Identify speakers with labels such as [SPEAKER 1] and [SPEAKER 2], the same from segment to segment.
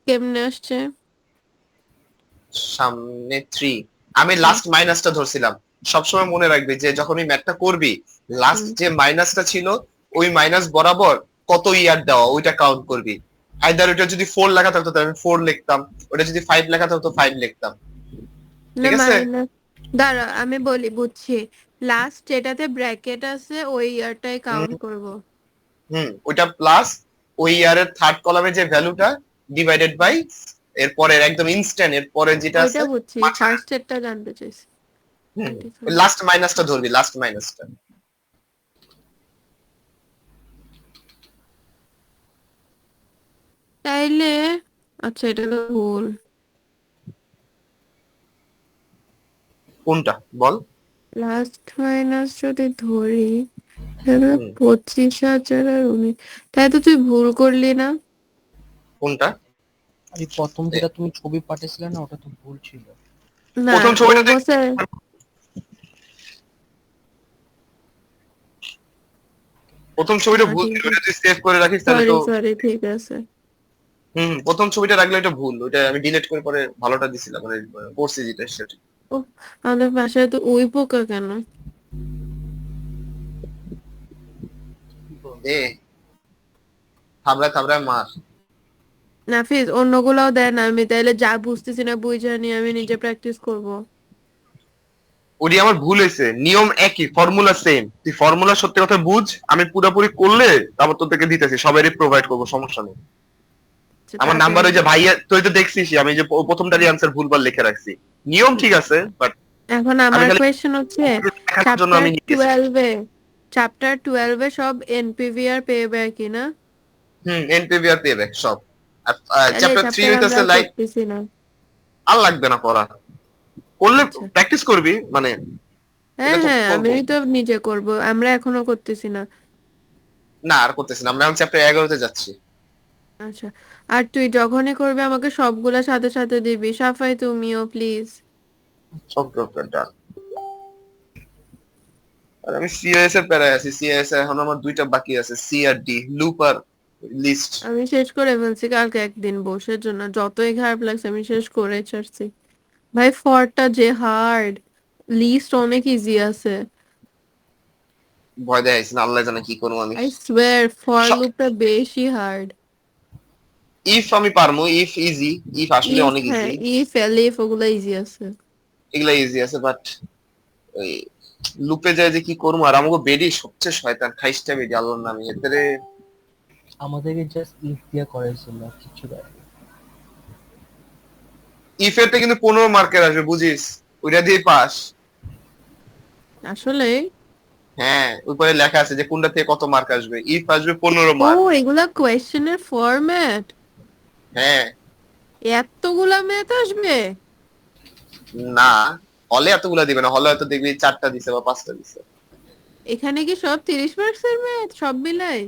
[SPEAKER 1] কেমনে আসছে?
[SPEAKER 2] সামনে 3। আমি লাস্ট মাইনাসটা ধরছিলাম। সবসময় মনে রাখবি যে যখনই ম্যাথটা করবি, লাস্ট
[SPEAKER 1] হুম।
[SPEAKER 2] যে মাইনাসটা ছিল ওই মাইনাস বরাবর কত ইয়ার দেওয়া ওইটা কাউন্ট করবি। আইদার ওটা যদি 4 লেখা থাকতো তাহলে আমি 4 লিখতাম, ওটা যদি 5 লেখা থাকতো 5 লিখতাম।
[SPEAKER 1] না
[SPEAKER 2] ঠিক আছে?
[SPEAKER 1] মাইনাস, দাঁড়া আমি বলি, বুঝছি। লাস্ট যেটাতে ব্র্যাকেট আছে ওই ইয়ারটাই
[SPEAKER 2] হুম
[SPEAKER 1] কাউন্ট করব।
[SPEAKER 2] ওইটা প্লাস ওই ইয়ারের থার্ড কলামে যে ভ্যালুটা ডিভাইডেড বাই এরপরের একদম ইনস্ট্যান্ট এর পরে যেটা
[SPEAKER 1] ওইটা
[SPEAKER 2] আছে
[SPEAKER 1] বুঝছি,
[SPEAKER 2] মাঝখানে।
[SPEAKER 1] ফার্স্ট এরটা জানতে চাইছি। 35।
[SPEAKER 2] লাস্ট মাইনাসটা ধরবি, লাস্ট মাইনাসটা।
[SPEAKER 1] তাইলে আচ্ছা, এটা তো ভুল।
[SPEAKER 2] কোনটা বল?
[SPEAKER 1] লাস্ট মাইনাস যদি ধরি তাহলে
[SPEAKER 2] হুম
[SPEAKER 1] 25,000 আর 19। তাই তো তুই ভুল করলি না?
[SPEAKER 2] কোনটা?
[SPEAKER 3] আরে প্রথম যেটা তুমি ছবি পাঠিয়েছিলে না, ওটা তো ভুল ছিল।
[SPEAKER 1] না,
[SPEAKER 2] প্রথম
[SPEAKER 1] ও
[SPEAKER 2] ছবিটা দেখ,
[SPEAKER 1] বসে।
[SPEAKER 2] প্রথম ছবিটা ভুল
[SPEAKER 1] ঠিক
[SPEAKER 2] ছিল,
[SPEAKER 1] আছে,
[SPEAKER 2] ওটা তুই সেভ করে রাখিস তাহলে
[SPEAKER 1] সরি
[SPEAKER 2] তো।
[SPEAKER 1] সরি, ঠিক আছে।
[SPEAKER 2] প্রথম ছবিটা রাখলে এটা ভুল, ওটা আমি ডিলিট করে পরে ভালোটা দিছিলাম, মানে করছি যেটা সেটা।
[SPEAKER 1] ও, আমাদের বাসায় তো ওই পোকা কেন?
[SPEAKER 2] এ থাবড়ায় থাবড়ায় মার।
[SPEAKER 1] নাফিস, অন্যগুলাও দেয় না, আমি তাইলে যা বুঝতেছি না বুঝ জানি, আমি নিজে প্র্যাকটিস করব।
[SPEAKER 2] ওটি আমার ভুল হয়েছে, নিয়ম একই, ফর্মুলা সেম, তুই ফর্মুলা সত্যি কথা বুঝ, আমি পুরোপুরি করলে তারপর তোদেরকে দিতেছি, সবারই প্রোভাইড করবো, সমস্যা নেই।
[SPEAKER 1] আচ্ছা,
[SPEAKER 2] আমার নাম্বার
[SPEAKER 1] তাড়াতাড়ি
[SPEAKER 2] ওই যে
[SPEAKER 1] বল।
[SPEAKER 2] ভাইয়া, তুই তো দেখছিস আমি যে প্রথমটারই আনসার ভুলভাল লিখে রাখছি। নিয়ম ঠিক আছে বাট
[SPEAKER 1] এখন
[SPEAKER 2] আমি
[SPEAKER 1] আমার
[SPEAKER 2] খালি
[SPEAKER 1] কোয়েশ্চেন হচ্ছে,
[SPEAKER 2] দেখানোর জন্য
[SPEAKER 1] চ্যাপ্টার
[SPEAKER 2] আমি নিতেছি।
[SPEAKER 1] 12-এ চ্যাপ্টার 12-এ সব এনপিভিআর পেয়ে কি না?
[SPEAKER 2] এনপিভিআর পেয়ে সব। আর
[SPEAKER 1] তাহলে এই
[SPEAKER 2] চ্যাপ্টার 3
[SPEAKER 1] চ্যাপ্টার আমরা
[SPEAKER 2] হইতেছে
[SPEAKER 1] আর
[SPEAKER 2] লাইক,
[SPEAKER 1] করতেছি না।
[SPEAKER 2] আর লাগবে না পড়া, করলে
[SPEAKER 1] আচ্ছা,
[SPEAKER 2] প্র্যাকটিস করবি মানে,
[SPEAKER 1] হ্যাঁ
[SPEAKER 2] এটা তো
[SPEAKER 1] হ্যাঁ, আমি
[SPEAKER 2] করবো।
[SPEAKER 1] তো নিজে করব, আমরা এখনো করতেছি না।
[SPEAKER 2] না আর করতেছি না, আমরা এখন চ্যাপ্টার 11-তে যাচ্ছি।
[SPEAKER 1] আচ্ছা, আর তুই যখনই করবি আমাকে সবগুলা সাথে সাথে দিবি, সাফাই তুমিও প্লিজ।
[SPEAKER 2] ওকে ডান। আর আমি সিএস এর প্যারায় আছি, সিএস এখন আমার দুইটা বাকি আছে, সি আর ডি, লুপ আর লিস্ট।
[SPEAKER 1] আমি শেষ করে ফেলছি কালকে একদিন বসে জন্য, যতই খারাপ লাগছে আমি শেষ করে ছাড়ছি। ভাই ফরটা যে হার্ড, লিস্ট অনেক ইজি আছে।
[SPEAKER 2] ভয় দেখাইছি না, আল্লাহ জানে কি করবো আমি।
[SPEAKER 1] আই সোয়্যার ফর লুপটা বেশি হার্ড।
[SPEAKER 2] ইফ আমি পারবো, ইফ ইজি, ইফ আসলে
[SPEAKER 1] ইফ,
[SPEAKER 2] অনেক
[SPEAKER 1] হ্যাঁ,
[SPEAKER 2] ইজি।
[SPEAKER 1] ইফ এলিফ ওগুলা ইজি আছে।
[SPEAKER 2] এগুলা ইজি আছে বাট ওই লুপে যায় যে কি করবো, আর আমাকে বেডি সবচেয়ে শয়তান, খাইস্টা বেডি, আল্লাহর নামে এতে।
[SPEAKER 3] আমাদেরকে জাস্ট ইফ দিয়ে করাইছিল, আর কিছু দেয়নি।
[SPEAKER 2] ইফ এতে কিন্তু 15 মার্কের আসবে বুঝিস, ওইটা দিয়ে পাস।
[SPEAKER 1] আসলে
[SPEAKER 2] হ্যাঁ উপরে লেখা আছে যে কোনটা থেকে কত মার্ক আসবে, ইফ আসবে 15
[SPEAKER 1] ও,
[SPEAKER 2] মার্ক।
[SPEAKER 1] এগুলা কোয়েশ্চেনের ফরম্যাট?
[SPEAKER 2] হ্যাঁ।
[SPEAKER 1] এতগুলা ম্যাথ আসবে?
[SPEAKER 2] না, হলে এতগুলা দিবে না, হলে হয়তো দেখবি 4টা দিছে বা 5টা দিছে।
[SPEAKER 1] এখানে কি সব 30 মার্কসের ম্যাথ সব মিলাই?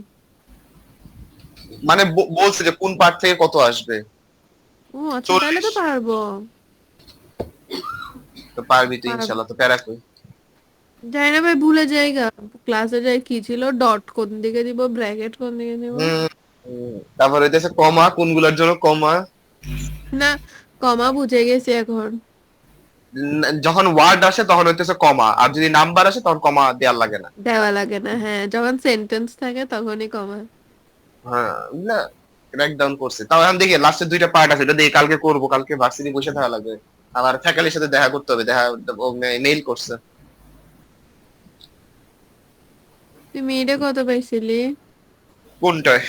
[SPEAKER 2] মানে বলছে যে কোন পার্ট থেকে কত আসবে।
[SPEAKER 1] ও আচ্ছা, তাহলে
[SPEAKER 2] 40।
[SPEAKER 1] তো পারবো।
[SPEAKER 2] তো পারবি তুই
[SPEAKER 1] পারবো,
[SPEAKER 2] ইনশাল্লাহ, তো প্যারা কই।
[SPEAKER 1] যাই না ভাই, ভুলে যাইগা। ক্লাসে যাই কি ছিল, ডট কোন দিকে দিব, ব্র্যাকেট কোন দিকে দিব।
[SPEAKER 2] হম তারপর হইতেছে কমা, কোনগুলোর জন্য কমা।
[SPEAKER 1] না, কমা বুঝে গেছি এখন।
[SPEAKER 2] যখন ওয়ার্ড আসে তখন হইতেছে কমা, আর যদি নাম্বার আসে তখন কমা দেওয়ার লাগে না।
[SPEAKER 1] দেওয়া লাগে না, হ্যাঁ, যখন সেন্টেন্স থাকে তখনই কমা।
[SPEAKER 2] হ্যাঁ না, ব্রেক ডাউন করছে। তাও এখন দেখি লাস্টের দুইটা পার্ট আছে, এটা দিয়ে কালকে করবো, কালকে ভার্সিটি বসে থাকা লাগবে। আমার ফ্যাকাল্টির সাথে দেখা করতে হবে, দেখা মেইল করছে।
[SPEAKER 1] তুই মিডে কত পাইছিলি?
[SPEAKER 2] কোনটায়?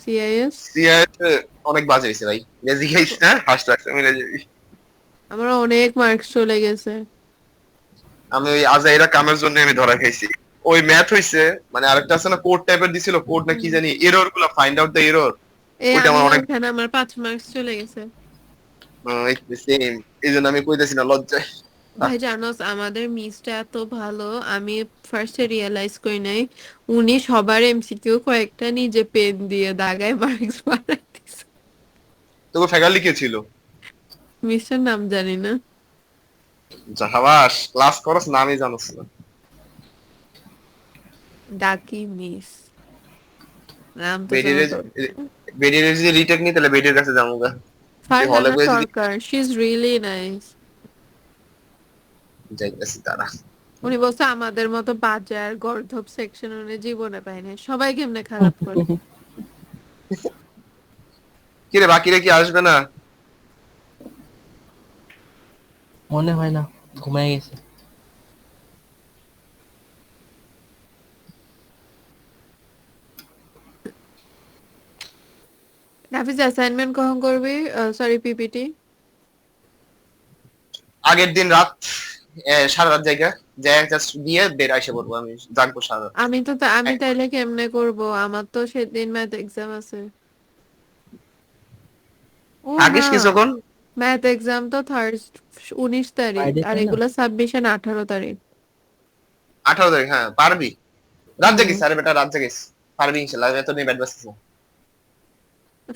[SPEAKER 1] সিআইএস?
[SPEAKER 2] সিএস অনেক বাজে হয়েছে ভাই, রেজি খাইছি না, হাসতে হাসতে মিলে যাবি।
[SPEAKER 1] আমার অনেক মার্কস চলে গেছে।
[SPEAKER 2] আমি ওই আজাইরা কামের জন্য আমি ধরা খাইছি। ওই ম্যাথ হইছে, মানে আরেকটা আছে না কোড টাইপের দিছিল, কোড না কি
[SPEAKER 1] হুম।
[SPEAKER 2] জানি, এরর গুলো ফাইন্ড আউট দ্য এরর। ওইটা আমার
[SPEAKER 1] আমিও
[SPEAKER 2] অনেক
[SPEAKER 1] ওখানে আমার 5 মার্কস চলে গেছে।
[SPEAKER 2] সেম, এই জন্য আমি কইতেছি না লজ্জায়।
[SPEAKER 1] ভাই জানোস আমাদের মিসটা এত ভালো, আমি ফার্স্টে রিয়েলাইজ করি নাই। উনি সবার এমসিকিউ কয়েকটা নিজে পেন দিয়ে দাগায় মার্কস বানাই দিছে।
[SPEAKER 2] তোকে ফ্যাকাল্টি কে ছিল?
[SPEAKER 1] মিসটার নাম জানি না।
[SPEAKER 2] জাহাবাস, ক্লাস করস নামই জানোস না।
[SPEAKER 1] ডাকি মিস, নাম তো
[SPEAKER 2] বেরিয়ে
[SPEAKER 1] জানা দরকার।
[SPEAKER 2] বেডির যদি রিটেক নি তাহলে বেডির কাছে যাবো গা। হলে
[SPEAKER 1] ফারহানা
[SPEAKER 2] বসে যদি
[SPEAKER 1] সরকার, শি ইজ রিয়েলি নাইস।
[SPEAKER 2] যাইতেছি তারা।
[SPEAKER 1] উনি বলছে আমাদের মতো বাজার গর্ধব সেকশন উনি জীবনে পায় না, সবাই কেমনে খারাপ করে।
[SPEAKER 2] কিরে বাকিরা কি আসবে না?
[SPEAKER 3] মনে হয় না, ঘুমায় গেছে।
[SPEAKER 1] নাফিস অ্যাসাইনমেন্ট কখন করবি? Sorry, PPT.
[SPEAKER 2] আগের দিন রাত সারা রাত জায়গা যাই জাস্ট দিয়ে বের এসে পড়বো, আমি জাগবো সারা রাত।
[SPEAKER 1] আমি তাইলে কেমনে করব, আমার তো সেদিন ম্যাথ এক্সাম আছে। ও মা,
[SPEAKER 2] থাকিস কিছুক্ষণ।
[SPEAKER 1] ম্যাথ এক্সাম তো 19 তারিখ,
[SPEAKER 3] ফ্রাইডে
[SPEAKER 1] আর
[SPEAKER 3] তাই না?
[SPEAKER 1] এগুলো সাবমিশন 18 তারিখ।
[SPEAKER 2] 18 তারিখ, হ্যাঁ পারবি। রাত
[SPEAKER 1] হুম।
[SPEAKER 2] জাগিস, আরে বেটা রাত জাগিস। পারবি ইনশাল্লাহ, এত নিয়ে ব্যাট বাসিস না।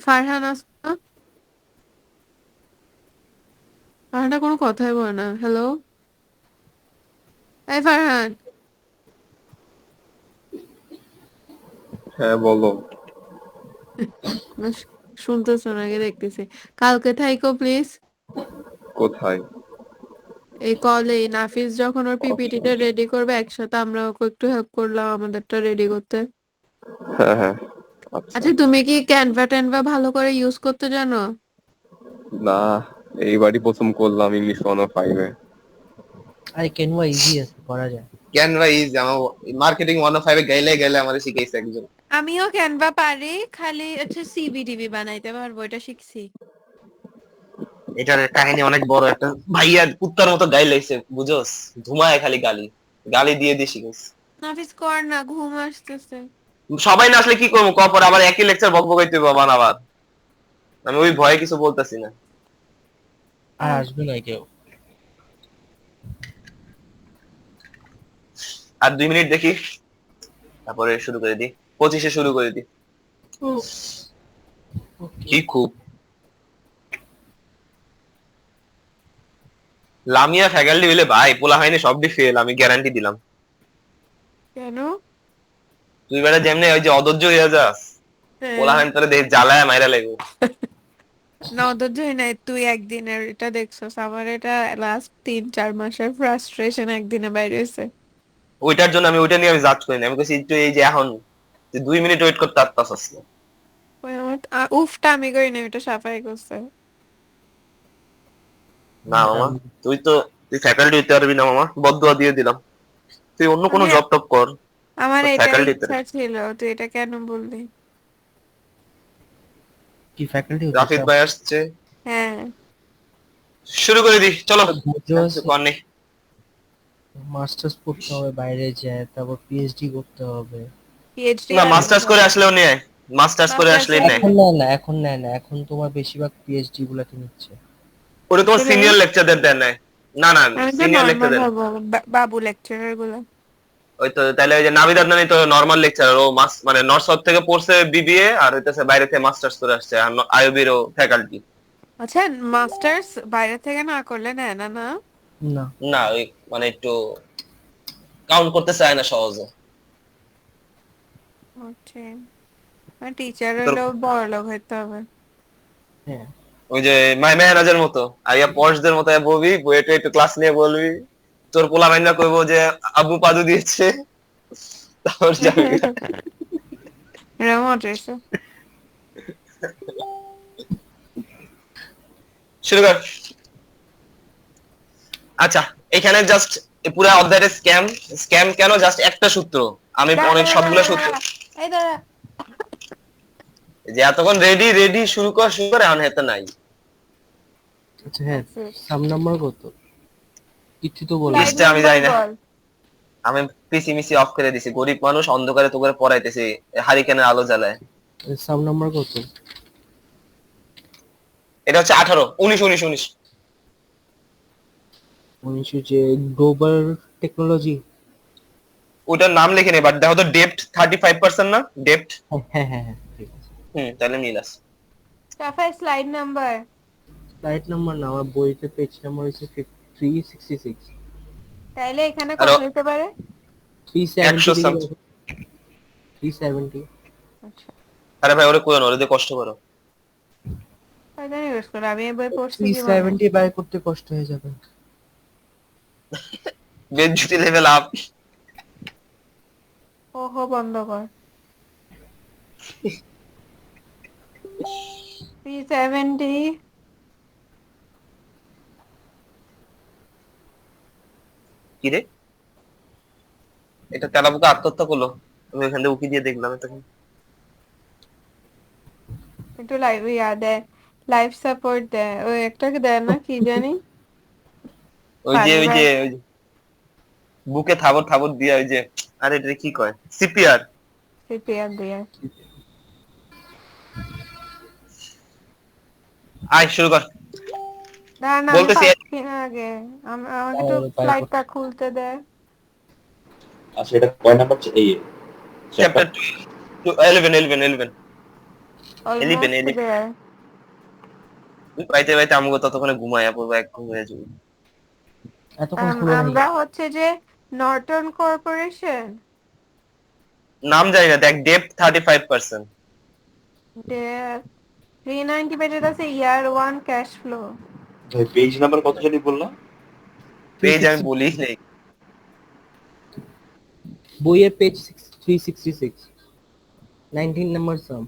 [SPEAKER 1] ফারহান আছে না? ফারহানা কোনো কথাই বলে না। হ্যালো, এই ফারহান।
[SPEAKER 4] হ্যাঁ বলো।
[SPEAKER 1] না, শুনতেছো নাকি দেখতেছি। কালকে থাইকো প্লিজ।
[SPEAKER 4] কোথায়?
[SPEAKER 1] এই কলে নাফিস যখন ওর পিপিটিটা রেডি করবে, একসাথে আমরা ওকে একটু হেল্প করলাম আমাদেরটা রেডি করতে।
[SPEAKER 4] হ্যাঁ হ্যাঁ, আচ্ছা।
[SPEAKER 1] আচ্ছা, তুমি কি ক্যানভা ট্যানভা ভালো করে ইউজ করতে জানো?
[SPEAKER 4] না, এইবারই প্রথম করলাম ইংলিশ 105-এ।
[SPEAKER 3] আরে কেনওয়া ইজি আছে, করা যায়।
[SPEAKER 2] জ্ঞান ভাই আমার মার্কেটিং 105 গেলে গেলে আমাদের শিখাইছে একজন।
[SPEAKER 1] আমিও ক্যানভা পারি, খালি হচ্ছে সিভি টিভি বানাইতে পারবো, এটা শিখছি।
[SPEAKER 2] এটার কাহিনী অনেক বড়, একটা ভাইয়া কুত্তার মতো গাই লাইছে বুঝোস, ধুমায় খালি গালি গালি দিয়ে দিয়ে শিখাইছে।
[SPEAKER 1] নাফিস কর না, ঘুম আসতেছে।
[SPEAKER 2] সবাই না আসলে কি করবো কপর, আবার একই লেকচার বক বকাইতে হবে বানাবার। আমি ওই ভয়ে কিছু বলতেছি না।
[SPEAKER 3] আর
[SPEAKER 1] আহ,
[SPEAKER 3] আসবে না কেউ।
[SPEAKER 2] আর 2 মিনিট দেখি, তারপরে শুরু করে দিই। 25-এ শুরু করে দিই।
[SPEAKER 3] ওকে।
[SPEAKER 2] কি খুব লামিয়া ফ্যাকাল্টি হইলে ভাই পোলা হয়নি সবই ফেল, আমি গ্যারান্টি দিলাম।
[SPEAKER 1] কেন?
[SPEAKER 2] তুই বেটা যেমনি ওই যে অধৈর্য হয়ে যাস, পোলা
[SPEAKER 1] হ্যাঁ।
[SPEAKER 2] হয়নি তোরে দেখে জ্বালায় মাইরা লাগবে।
[SPEAKER 1] না, অধৈর্যই নাই, তুই একদিনের এটা দেখছস, আমার এটা লাস্ট 3-4 মাসের ফ্রাস্ট্রেশন একদিনে বাইরে হয়েছে।
[SPEAKER 2] ওইটার জন্য আমি ওইটা নিয়ে আমি জাজ করি না, আমি কইছি একটু এই যে এখন যে 2 মিনিট ওয়েট করতে পারতাছস না।
[SPEAKER 1] ওই আমার উফটা আমি করি না, এটা সাফাই করছে।
[SPEAKER 2] না মামা, তুই তো তুই ফ্যাকাল্টি হইতে পারবি না মামা, বদদুয়া দিয়ে দিলাম। তুই অন্য কোনো
[SPEAKER 1] আমি
[SPEAKER 2] জব টপ কর,
[SPEAKER 1] আমার এটাই
[SPEAKER 2] ফ্যাকাল্টি হইতে
[SPEAKER 1] ইচ্ছা ছিল, তুই এটা কেন বললি?
[SPEAKER 3] কি ফ্যাকাল্টি হতে
[SPEAKER 2] রাফিদ
[SPEAKER 3] চাও?
[SPEAKER 2] ভাই আসছে,
[SPEAKER 1] হ্যাঁ।
[SPEAKER 2] শুরু করে দি চলো।
[SPEAKER 3] ধৈর্য
[SPEAKER 2] কিছু
[SPEAKER 3] আছে।
[SPEAKER 2] কর নেই।
[SPEAKER 3] মাস্টার্স করতে হবে বাইরে যায়, তারপর পিএইচডি করতে হবে।
[SPEAKER 1] পিএইচডি
[SPEAKER 2] না
[SPEAKER 1] আর
[SPEAKER 2] মাস্টার্স করে আসলেও নেয়, মাস্টার্স করে আসলেই
[SPEAKER 1] মাস্টার্সে
[SPEAKER 2] নেয়।
[SPEAKER 3] এখন নেয় না, এখন নেয় না, এখন তোমার বেশিরভাগ পিএইচডি গুলাকে নিচ্ছে।
[SPEAKER 2] ওটা তোমার
[SPEAKER 1] আসলে
[SPEAKER 2] সিনিয়র লেকচারদের দেয় নেয়। না না,
[SPEAKER 1] আমি তো
[SPEAKER 2] সিনিয়র
[SPEAKER 1] নর্মাল
[SPEAKER 2] লেকচারদের।
[SPEAKER 1] হবো, বাবু লেকচারার গুলো।
[SPEAKER 2] ওই তো তাহলে ওই যে নাবিদ আদনানি তো নর্মাল লেকচারার, ও মানে নর্থ সাউথ থেকে পড়ছে বিবিএ, আর হইতেছে বাইরে থেকে মাস্টার্স করে আসছে, আর আইওবির ও ফ্যাকাল্টি।
[SPEAKER 1] আচ্ছা, মাস্টার্স বাইরে থেকে না করলে নেয় না? না।
[SPEAKER 3] না।
[SPEAKER 2] না ওই মানে একটু কাউন্ট করতে চায় না সহজে।
[SPEAKER 1] ওকে, মানে টিচার
[SPEAKER 2] তোর
[SPEAKER 1] হইলেও বড় লোক হইতে হবে।
[SPEAKER 3] হ্যাঁ।
[SPEAKER 2] ওই যে মাই মেহরাজের মতো আইয়া পর্সদের মতো আইয়া বলবি, বইয়ে একটু ক্লাস নিয়ে বলবি, তোর পোলা মাইন্ডা কইবো যে আবু পাদু দিয়েছে, তারপর যাবি।
[SPEAKER 1] এটা মজা হয়েছে।
[SPEAKER 2] শুরু কর। আচ্ছা, এখানে জাস্ট পুরা অধ্যায়টা স্ক্যাম। স্ক্যাম কেন? জাস্ট একটা সূত্র, আমি
[SPEAKER 1] দাঁড়া
[SPEAKER 2] অনেক
[SPEAKER 1] দাঁড়া
[SPEAKER 2] সবগুলা
[SPEAKER 1] দাঁড়া
[SPEAKER 2] সূত্র
[SPEAKER 1] দাঁড়া, এই দাঁড়া।
[SPEAKER 2] যে এতক্ষণ রেডি রেডি শুরু কর শুরু করে এখন হেতে নাই।
[SPEAKER 3] আচ্ছা হ্যাঁ,
[SPEAKER 1] আচ্ছা,
[SPEAKER 3] সাম নাম্বার কত? কিছু তো বললাম
[SPEAKER 1] স্লাইড
[SPEAKER 2] লিস্টে
[SPEAKER 3] না।
[SPEAKER 2] আমি
[SPEAKER 1] নাম্বার
[SPEAKER 2] জানি না,
[SPEAKER 1] বল।
[SPEAKER 2] আমি পিসি মিসি অফ করে দিছি, গরিব মানুষ অন্ধকারে তো করে পড়াইতেছি হারিকেনের আলো জ্বালায়।
[SPEAKER 3] সাম নাম্বার কত?
[SPEAKER 2] এটা হচ্ছে 18, 19 19 19।
[SPEAKER 3] 19 যে গ্লোবাল টেকনোলজি।
[SPEAKER 2] ওটার নাম লিখে নেই, বাট দেখো তো ডেপ্থ 35% না ডেপ্থ।
[SPEAKER 3] হ্যাঁ হ্যাঁ হ্যাঁ হ্যাঁ, ঠিক আছে।
[SPEAKER 2] তাহলে মিল আছে।
[SPEAKER 1] সাফাই স্লাইড নাম্বার।
[SPEAKER 3] ফ্লাইট নাম্বার না, আমার বইতে পেজ নাম্বার হচ্ছে 366।
[SPEAKER 1] তাইলে এখানে
[SPEAKER 2] আর
[SPEAKER 1] কত হইতে পারে?
[SPEAKER 3] 370
[SPEAKER 2] 100
[SPEAKER 3] থেকে
[SPEAKER 2] সামথিং।
[SPEAKER 3] 370।
[SPEAKER 1] আচ্ছা,
[SPEAKER 2] আরে ভাই ওরে কোয় না, ওরে দিয়ে কষ্ট করো।
[SPEAKER 1] শয়তানি ইউজ করে, আমি এই বই পড়ছি জীবনে।
[SPEAKER 3] 370 বাই করতে কষ্ট হয়ে যাবে।
[SPEAKER 2] বেঞ্চুটি লেভেল আপ।
[SPEAKER 1] ওহো বন্ধ কর। 370।
[SPEAKER 2] কি রে, এটা তেলাপোকা আত্মহত্যা করলো, আমি এখান থেকে উকি দিয়ে দেখলাম তখন।
[SPEAKER 1] একটু লাইভ দেয়, লাইফ সাপোর্ট দেয়, ওই একটাকে দেয় না কি জানি,
[SPEAKER 2] ওই যে
[SPEAKER 1] পানি
[SPEAKER 2] ওই যে
[SPEAKER 1] ভাই।
[SPEAKER 2] ওই যে বুকে থাবর থাবর দিয়া ওই যে, আরে এটা কি কয়, সিপিআর।
[SPEAKER 1] সিপিআর দিয়ে।
[SPEAKER 2] আয় শুরু কর।
[SPEAKER 1] দাঁড়ান আমি
[SPEAKER 2] বলতেছি
[SPEAKER 1] পাচ্ছি না আগে, আমাকে একটু
[SPEAKER 3] বাই
[SPEAKER 1] ফ্লাইটটা খুলতে দেয়।
[SPEAKER 5] আচ্ছা এটা কয় নাম্বার এই চ্যাপ্টার?
[SPEAKER 2] Chapter 11 11 11 11
[SPEAKER 1] almost
[SPEAKER 2] 11।
[SPEAKER 1] দেয়।
[SPEAKER 2] পাইতে পাইতে আমগো ততক্ষণে ঘুমায়া পড়বো, এক ঘুম হয়ে যাবো।
[SPEAKER 3] এতক্ষণ খুলে নাই।
[SPEAKER 1] আমরা হচ্ছে যে নর্টন কর্পোরেশন।
[SPEAKER 2] নাম জানি না, দেখ ডেপ 35%।
[SPEAKER 1] 390 পেজের আছে, ইয়ার ওয়ান ক্যাশ ফ্লো।
[SPEAKER 5] ভাই পেজ নাম্বার কত জানি বললাম?
[SPEAKER 2] পেজ আমি
[SPEAKER 3] 360
[SPEAKER 2] বলি নাই।
[SPEAKER 3] বইয়ের পেজ 366, 19 নাম্বার সাম।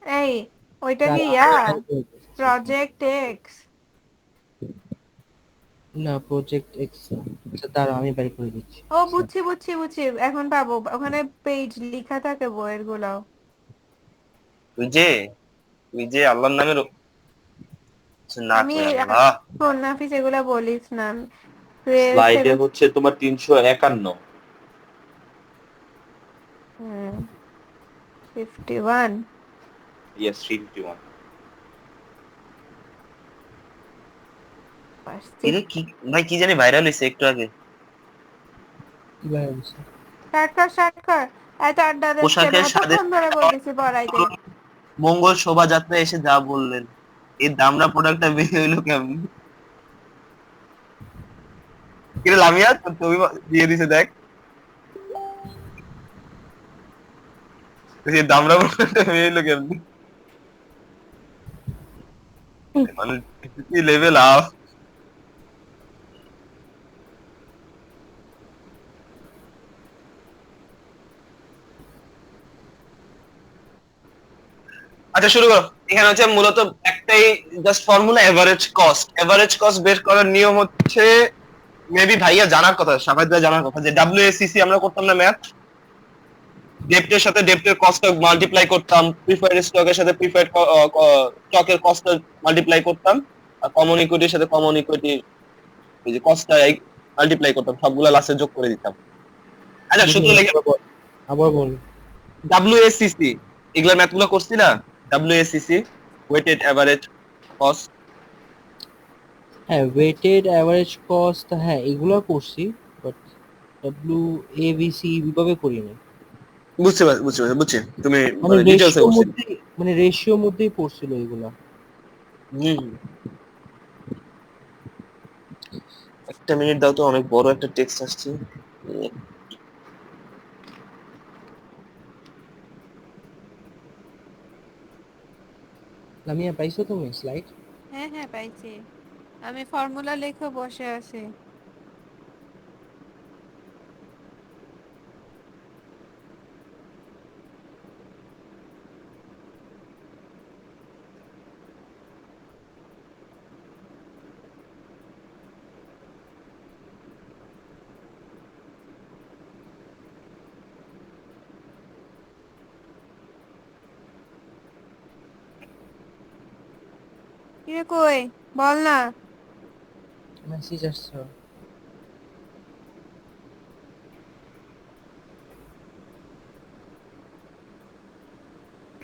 [SPEAKER 1] এই ওইটা কি প্রজেক্ট এক্স?
[SPEAKER 3] না, প্রজেক্ট এক্স। আচ্ছা দাঁড়াও আমি বাই করে দিচ্ছি।
[SPEAKER 1] ও বুঝছি বুঝছি বুঝছি, এখন পাবো, ওখানে পেজ লেখা থাকে বইয়ের গুলাও।
[SPEAKER 2] তুই যে আল্লাহর নামের না
[SPEAKER 1] আমি
[SPEAKER 2] কই আল্লাহ।
[SPEAKER 1] নাফিস এগুলা বলিস না।
[SPEAKER 5] স্লাইডে হচ্ছে তোমার 351।
[SPEAKER 1] 51।
[SPEAKER 5] ইয়েস 351।
[SPEAKER 2] এটা কি ভাই, কি জানি ভাইরাল হইছে একটু আগে।
[SPEAKER 3] কি ভাই বলছে?
[SPEAKER 1] স্টার্ট কর। এত আড্ডা দিচ্ছে,
[SPEAKER 2] পোশাকের সাথে
[SPEAKER 1] এতক্ষণ ধরে বলতেছি পড়াইতে।
[SPEAKER 2] মঙ্গল শোভাযাত্রা এসে যা বললেন, এই দামড়া প্রোডাক্টটা বের হইলো কেমন? কিরে লামিয়া, তোর ছবি দিয়ে দিছে দেখ, এই দামড়া প্রোডাক্টটা বের হইলো কেমন? মানে কি লেভেল আপ। আচ্ছা শুরু করো। এখানে হচ্ছে মূলত একটাই জাস্ট ফর্মুলা, এভারেজ কস্ট বের করার নিয়ম হচ্ছে, মেবি ভাইয়া জানার কথা, সাফায়েত ভাই জানার কথা, যে ডাব্লিউএসসিসি আমরা করতাম না ম্যাথ, ডেপ্টের সাথে ডেপ্টের কস্ট মাল্টিপ্লাই করতাম, প্রিফার্ড স্টকের সাথে প্রিফার্ড স্টকের কস্ট মাল্টিপ্লাই করতাম, আর কমন ইকুইটির সাথে কমন ইকুইটি এই যে কস্টটা মাল্টিপ্লাই করতাম, সবগুলা লাস্টে যোগ করে দিতাম। আচ্ছা সূত্র লেখা,
[SPEAKER 3] আবার বল।
[SPEAKER 2] ডাব্লিউএসসিসি এগুলা ম্যাথগুলো করছি না, ডাব্লিউএসসিসি ওয়েটেড এভারেজ কস্ট।
[SPEAKER 3] হ্যাঁ, ওয়েটেড অ্যাভারেজ কস্ট, হ্যাঁ এগুলো করছি, but W A B C এইভাবে করিনি।
[SPEAKER 2] বুঝছি তুমি
[SPEAKER 3] মানে
[SPEAKER 2] ডিটেইলসে
[SPEAKER 3] রেশিওর
[SPEAKER 2] করছি।
[SPEAKER 3] মধ্যে, মানে রেশিওর মধ্যেই পড়ছিল এগুলা।
[SPEAKER 2] হুম, একটা মিনিট দাও তো, অনেক বড় একটা টেক্সট আসছে।
[SPEAKER 3] লামিয়া পাইছো তুমি স্লাইড?
[SPEAKER 1] হ্যাঁ হ্যাঁ পাইছি, আমি ফর্মুলা লিখে বসে আছি। কিরে কই, বল না।
[SPEAKER 3] মেসেজ আসছে।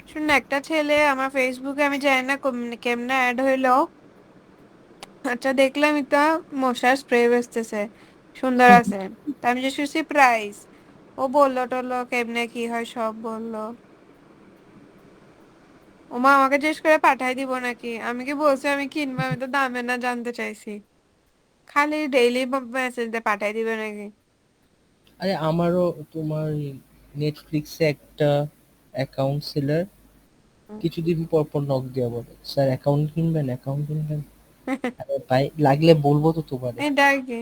[SPEAKER 1] শুন না, একটা ছেলে আমার ফেসবুকে, আমি জানি না কেমনে অ্যাড হইলো, আচ্ছা দেখলাম একটা মশার স্প্রে বেচতেছে, সুন্দর আছে। তা আমি যে শুনছি প্রাইস, ও বললো টললো কেমনে কি হয় সব বললো। ওমা আমাকে জিজ্ঞেস করে পাঠাই দিব নাকি, আমি কি বলছি আমি কিনবো, আমি তো দামে না জানতে চাইছি, খালি ডেইলি মেসেজ দিয়ে পাঠাই দিবে নাকি।
[SPEAKER 3] আরে আমারও তোমার নেটফ্লিক্সে একটা অ্যাকাউন্ট সেলার কিছুদিন পর পর নক দেওয়া বলে, স্যার অ্যাকাউন্ট কিনবেন, অ্যাকাউন্ট কিনবেন। আরে ভাই লাগলে বলবো তো তোমারে।
[SPEAKER 1] এটা কি?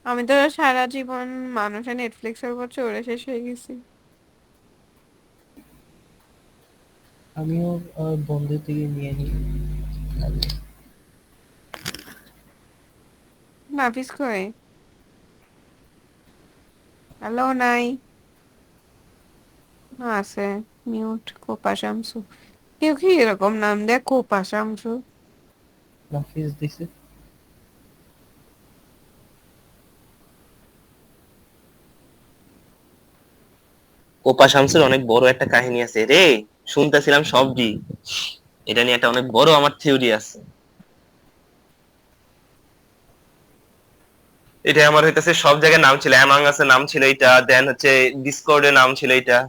[SPEAKER 1] আমি তো সারা জীবন মানুষের নেটফ্লিক্সের উপর চড়ে শেষ হয়ে গেছি।
[SPEAKER 3] আমিও বন্ধের থেকে নিয়ে নিই লাগলে।
[SPEAKER 1] নাফিস কই? হ্যালো, নাই? আছে, মিউট। কোপা শামসু। কেউ কি এরকম নাম দেয়, কোপা শামসু?
[SPEAKER 3] নাফিস দিছে।
[SPEAKER 2] কোপা শামসুর অনেক বড় একটা কাহিনী আছে রে, শুনতেছিলাম সবজি। এটা নিয়ে একটা অনেক বড় আমার থিওরি আছে। এটা আমার হইতেছে সব জায়গায় নাম ছিল, অ্যামাং আসের নাম ছিল এটা, দেন হচ্ছে ডিসকর্ডের নাম ছিল এটা,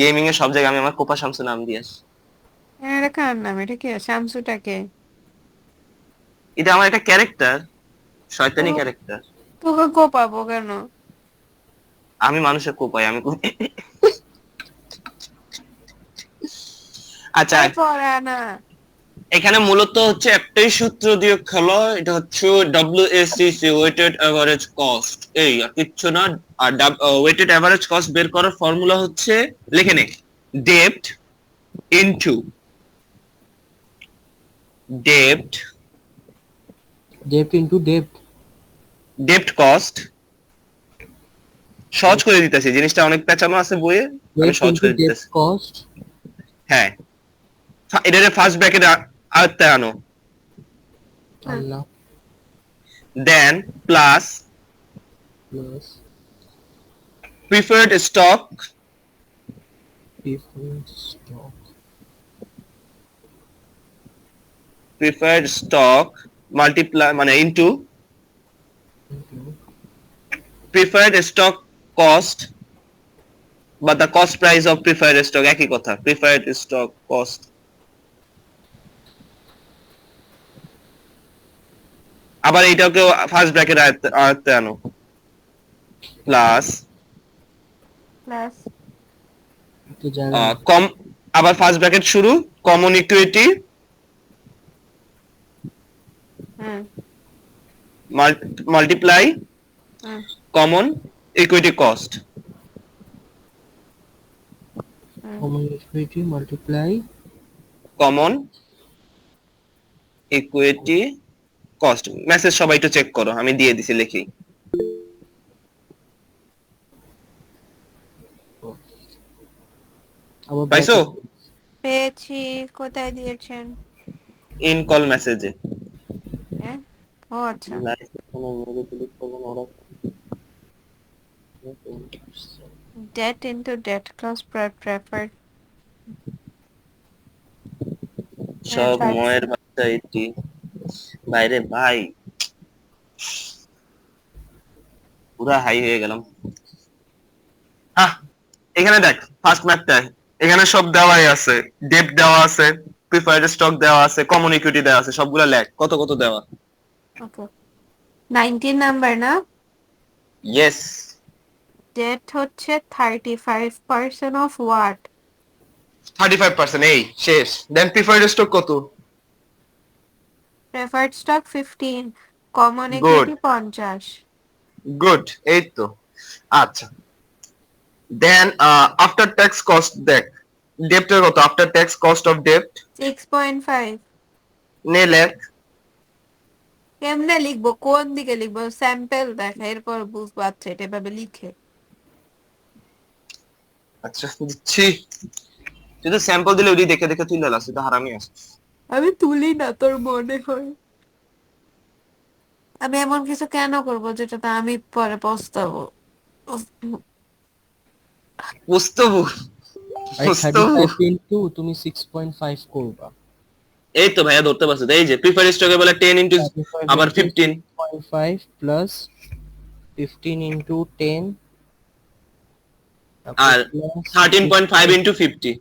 [SPEAKER 2] গেমিং এর সব জায়গায় আমি আমার কোপা শামসু নাম দিয়ে আসি।
[SPEAKER 1] এটা কার নাম? এটা কে? শামসুটাকে?
[SPEAKER 2] এটা আমার একটা ক্যারেক্টার, শয়তানি
[SPEAKER 1] তো-
[SPEAKER 2] ক্যারেক্টার।
[SPEAKER 1] তোকে কোপাবো কেন?
[SPEAKER 2] আমি মানুষের কোপাই, আমি আচ্ছা,
[SPEAKER 1] আরে পড়া না।
[SPEAKER 2] এখানে মূলত হচ্ছে একটাই সূত্র দিয়ে খেলা, এটা হচ্ছে WACC, ওয়েটেড অ্যাভারেজ কস্ট, এই আর কিচ্ছু না। আর ওয়েটেড অ্যাভারেজ কস্ট বের করার ফর্মুলা হচ্ছে, লিখে নে, ডেপ্ট ইনটু ডেপ্ট,
[SPEAKER 3] ডেপ্ট ইনটু ডেপ্ট।
[SPEAKER 2] ডেপ্ট কস্ট। সহজ করে দিতেছি, জিনিসটা অনেক পেঁচানো আছে বইয়ে, আমি
[SPEAKER 3] ডেপ্ট
[SPEAKER 2] সহজ
[SPEAKER 3] ইনটু
[SPEAKER 2] করে
[SPEAKER 3] ডেপ্ট
[SPEAKER 2] দিতেছি।
[SPEAKER 3] কস্ট।
[SPEAKER 2] হ্যাঁ, এটা ফার্স্ট ব্র্যাকেট আয়ত্তে আনো,
[SPEAKER 3] আল্লাহ।
[SPEAKER 2] Then plus
[SPEAKER 3] plus
[SPEAKER 2] preferred stock,
[SPEAKER 3] different stock.
[SPEAKER 2] Preferred stock multiply মানে ইনটু preferred stock cost বা the cost price of preferred stock, একই কথা, preferred stock cost। আবার এইটাকেও ফার্স্ট ব্র্যাকেট আয়ত্তে আনো, প্লাস
[SPEAKER 1] প্লাস
[SPEAKER 3] তো জায়গা নেই।
[SPEAKER 2] কম, আবার ফার্স্ট ব্র্যাকেট শুরু, common equity
[SPEAKER 1] hmm
[SPEAKER 2] multiply
[SPEAKER 1] hmm
[SPEAKER 2] common equity cost.
[SPEAKER 3] Common equity multiply
[SPEAKER 2] common equity cost. Message সবাই একটু চেক করো, আমি দিয়ে দিছি লিখি।
[SPEAKER 3] আবার
[SPEAKER 2] পাইছো?
[SPEAKER 1] পেয়েছি। কোথায় দিয়েছেন?
[SPEAKER 2] ইন কল মেসেজে।
[SPEAKER 1] হ্যাঁ, ও আচ্ছা। Debt into debt clause preferred.
[SPEAKER 2] সব
[SPEAKER 1] পাইছি।
[SPEAKER 2] ময়ের বাচ্চা এটি বাইরে ভাই, পুরা হাই হয়ে গেলাম। হ্যাঁ, এখানে দেখ ফার্স্ট ম্যাথটা, এখানে সব দেওয়াই আছে, ডেপ দেওয়া আছে, প্রিফার্ড স্টক দেওয়া আছে, কমন ইকুইটি দেওয়া আছে, সবগুলা লেখ কত কত দেওয়া।
[SPEAKER 1] ওকে, 19 নাম্বার না?
[SPEAKER 2] ইয়েস,
[SPEAKER 1] ডেট হচ্ছে 35% অফ হোয়াট?
[SPEAKER 2] 35%, এই শেষ। দেন প্রিফার্ড স্টক কত?
[SPEAKER 1] Preferred stock 15, common
[SPEAKER 2] Good.
[SPEAKER 1] Equity 50।
[SPEAKER 2] Good, এই তো। আচ্ছা, দেন আফটার ট্যাক্স কস্ট দেখ, ডেপ্টের কত, আফটার ট্যাক্স কস্ট অফ ডেপ্ট
[SPEAKER 1] 6.5।
[SPEAKER 2] নে লেখ।
[SPEAKER 1] কেমনে লিখবো, কোন দিকে লিখবো? স্যাম্পল দেখা, এরপর বুঝবো। আচ্ছা, এটা এভাবে লিখে।
[SPEAKER 2] আচ্ছা দিচ্ছি, তুই তো স্যাম্পল দিলে ওই দেখে দেখে তুই লাস, তুই তো হারামি আসছিস।
[SPEAKER 1] আমি তুলি না, তোর মনে হয়? আমি এমন কিছু কেন করব যেটাতে আমি পরে পস্তাবো?
[SPEAKER 2] বুঝতবু
[SPEAKER 3] আরে
[SPEAKER 2] বুঝতবু
[SPEAKER 3] 35 ইনটু তুমি 6.5 করবা।
[SPEAKER 2] এই তো ভাইয়া ধরতে পারছো, এই যে প্রিফার স্টকে বলে 10 ইনটু
[SPEAKER 3] 35
[SPEAKER 2] আবার
[SPEAKER 3] into
[SPEAKER 2] 15,
[SPEAKER 3] 6.5 প্লাস 15 ইনটু 10
[SPEAKER 2] আর 13.5 ইনটু 50,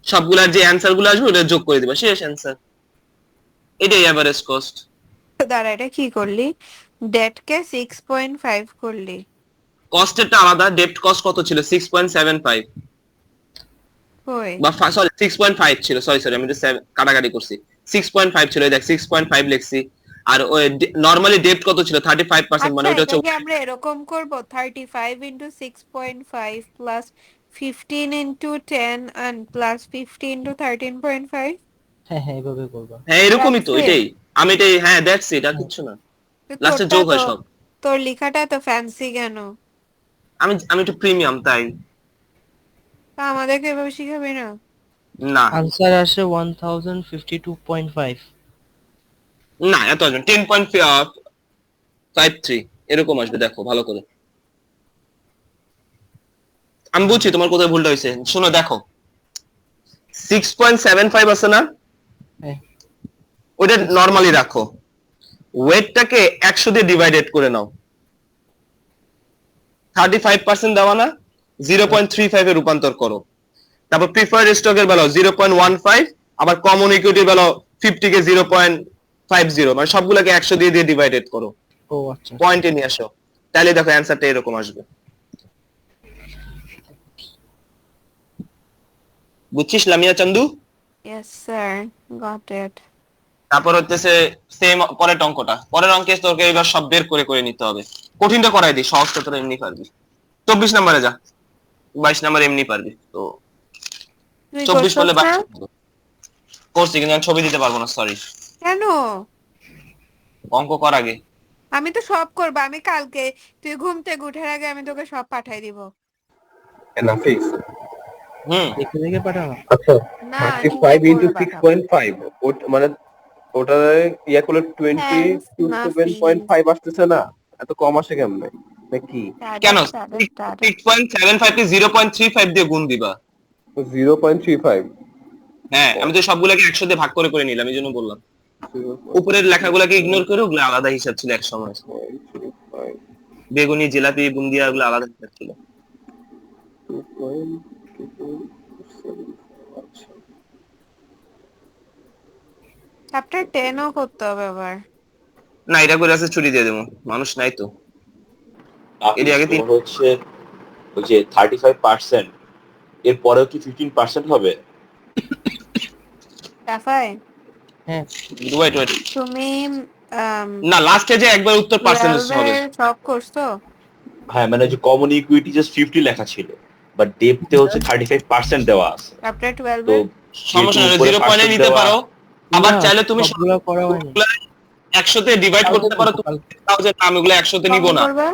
[SPEAKER 2] সবগুলার যে অ্যানসার গুলো আসবে ওটা যোগ করে দিবা, শেষ অ্যানসার। এটাই এভারেজ কস্ট।
[SPEAKER 1] দাঁড়া, এটা কি করলি? ডেট কে 6.5 করলি।
[SPEAKER 2] কস্টেরটা আলাদা, ডেপ্ট কস্ট কত ছিল 6.75
[SPEAKER 1] কই?
[SPEAKER 2] বা সরি 6.5 ছিল, সরি আমি তো কাটাকাটি করছি, 6.5 ছিল, এই দেখ 6.5 লিখছি। আর ওই নরমালি ডেপ্ট কত ছিল 35%, মানে
[SPEAKER 1] আচ্ছা,
[SPEAKER 2] ওটা হচ্ছে
[SPEAKER 1] এটাকে আমরা এরকম করব, 35 into 6.5 plus 15 into 10 and plus 50 into 13.5।
[SPEAKER 3] হ্যাঁ হ্যাঁ, এভাবে করবা।
[SPEAKER 2] হ্যাঁ এরকমই তো,
[SPEAKER 1] That's it?
[SPEAKER 2] এটাই আমি এটাই, হ্যাঁ দ্যাটস ইট, আর
[SPEAKER 3] হ্যাঁ।
[SPEAKER 2] কিচ্ছু না,
[SPEAKER 1] তো
[SPEAKER 2] লাস্টে
[SPEAKER 1] তোরটা
[SPEAKER 2] যোগ
[SPEAKER 1] তো,
[SPEAKER 2] হয় সব।
[SPEAKER 1] তোর লেখাটা তো ফ্যান্সি কেন?
[SPEAKER 2] আমি একটু প্রিমিয়াম তাই।
[SPEAKER 1] তা আমাদেরকে এভাবে শিখাবি না?
[SPEAKER 2] না
[SPEAKER 3] আনসার আসে 1052.5।
[SPEAKER 2] না, এত আসবে 10.53 এরকম আসবে, দেখো ভালো করে। আমি বুঝছি তোমার কোথায় ভুলটা হয়েছে, শোনো দেখো 6.75 আছে না,
[SPEAKER 3] হ্যাঁ।
[SPEAKER 2] ওটা নরমালি রাখো, ওয়েটটাকে 100 দিয়ে ডিভাইডেড করে নাও, 35% দেওয়া না, 0.35 এ রূপান্তর করো। তারপর প্রিফার্ড স্টকের বেলা 0.15, আবার কমন ইকুইটির বেলা 50 কে 0.50, মানে সবগুলোকে 100 দিয়ে দিয়ে ডিভাইডেড করো,
[SPEAKER 3] ও আচ্ছা।
[SPEAKER 2] পয়েন্টে নিয়ে আসো, তাহলে দেখো অ্যান্সারটা এরকম আসবে। বুঝছিস লামিয়া চান্দু?
[SPEAKER 1] Yes sir, got it.
[SPEAKER 2] তারপর হচ্ছে সেম পরের অঙ্কটা, পরের অঙ্কে তোকে এবার সব বের করে করে নিতে হবে, কঠিনটা করাই দিই, সহজটা তোরা এমনি পারবি। 24 নম্বরে যা, 22 নম্বর এমনি পারবি তো,
[SPEAKER 1] তুই
[SPEAKER 2] 24 বলে
[SPEAKER 1] করছস না?
[SPEAKER 2] 22 করছি, কিন্তু আমি ছবি দিতে পারবো না, সরি।
[SPEAKER 1] কেন?
[SPEAKER 2] অঙ্ক কর আগে।
[SPEAKER 1] আমি তো সব করবো, আমি কালকে, তুই ঘুম থেকে উঠার আগে আমি তোকে সব পাঠাই দিব।
[SPEAKER 4] নাফিস,
[SPEAKER 2] হুম
[SPEAKER 3] দেখে দেখে পাঠানো।
[SPEAKER 4] আচ্ছা
[SPEAKER 1] না, নিজে
[SPEAKER 4] 35 ইন্টু
[SPEAKER 1] করে পাঠাবো।
[SPEAKER 4] 6.5, মানে ওটা ইয়া করলে
[SPEAKER 1] Thanks, Nafi.
[SPEAKER 4] 27.5 আসতেছে না, এত কম আসে কেমনে নাকি?
[SPEAKER 2] কেন
[SPEAKER 1] Tada.
[SPEAKER 2] 6.75 কে 0.35 দিয়ে গুণ দিবা।
[SPEAKER 4] 0.35।
[SPEAKER 2] হ্যাঁ আমি তো সবগুলোকে 100 দিয়ে ভাগ করে করে নিলাম, এই জন্য বললাম। উপরের লেখাগুলোকে ইগনোর করে, ওগুলো আলাদা হিসাব ছিল এক সময়,
[SPEAKER 4] 0.35,
[SPEAKER 2] বেগুনি জিলাপি বুন্দিয়া ওগুলো আলাদা হিসাব ছিল।
[SPEAKER 4] 2.277, আচ্ছা।
[SPEAKER 1] চ্যাপ্টার 10 ও করতে হবে আবার।
[SPEAKER 2] না এটা করে আছে, ছুটি দিয়ে দেবো, মানুষ নাই তো। এর
[SPEAKER 5] নাফিস,
[SPEAKER 2] আগে
[SPEAKER 5] তোমার হচ্ছে ওই যে 35%, এর পরেও কি 15% হবে?
[SPEAKER 1] সাফাই,
[SPEAKER 3] হ্যাঁ।
[SPEAKER 2] ওয়েট ওয়েট,
[SPEAKER 1] তুমি
[SPEAKER 2] না লাস্টে যে একবার উত্তর পার্সেন্টেজ
[SPEAKER 1] 12
[SPEAKER 2] হবে।
[SPEAKER 1] এর সব করছো?
[SPEAKER 5] হ্যাঁ, মানে যে কমন ইকুইটি জাস্ট 50 লেখা ছিল, বাট ডেপতে হচ্ছে 35% দেওয়া আছে।
[SPEAKER 1] চ্যাপ্টার 12
[SPEAKER 5] তো
[SPEAKER 1] এর
[SPEAKER 2] সমস্যা
[SPEAKER 5] যেহেতু
[SPEAKER 2] নেই,
[SPEAKER 5] উপরে
[SPEAKER 2] 0 পয়েন্টে
[SPEAKER 5] পার্সেন্ট
[SPEAKER 2] নিতে
[SPEAKER 5] দেওয়া,
[SPEAKER 2] পারো, আবার
[SPEAKER 3] না,
[SPEAKER 2] চাইলে তুমি
[SPEAKER 3] সবগুলো করা হয়নি।
[SPEAKER 2] 100 তে ডিভাইড
[SPEAKER 3] কালকে
[SPEAKER 2] করতে পারো,
[SPEAKER 3] করবো,
[SPEAKER 2] তুমি
[SPEAKER 3] কালকে।
[SPEAKER 2] চাও যে না, আমি ওগুলো 100 তে নিব
[SPEAKER 1] কখন
[SPEAKER 2] না,
[SPEAKER 1] করবে?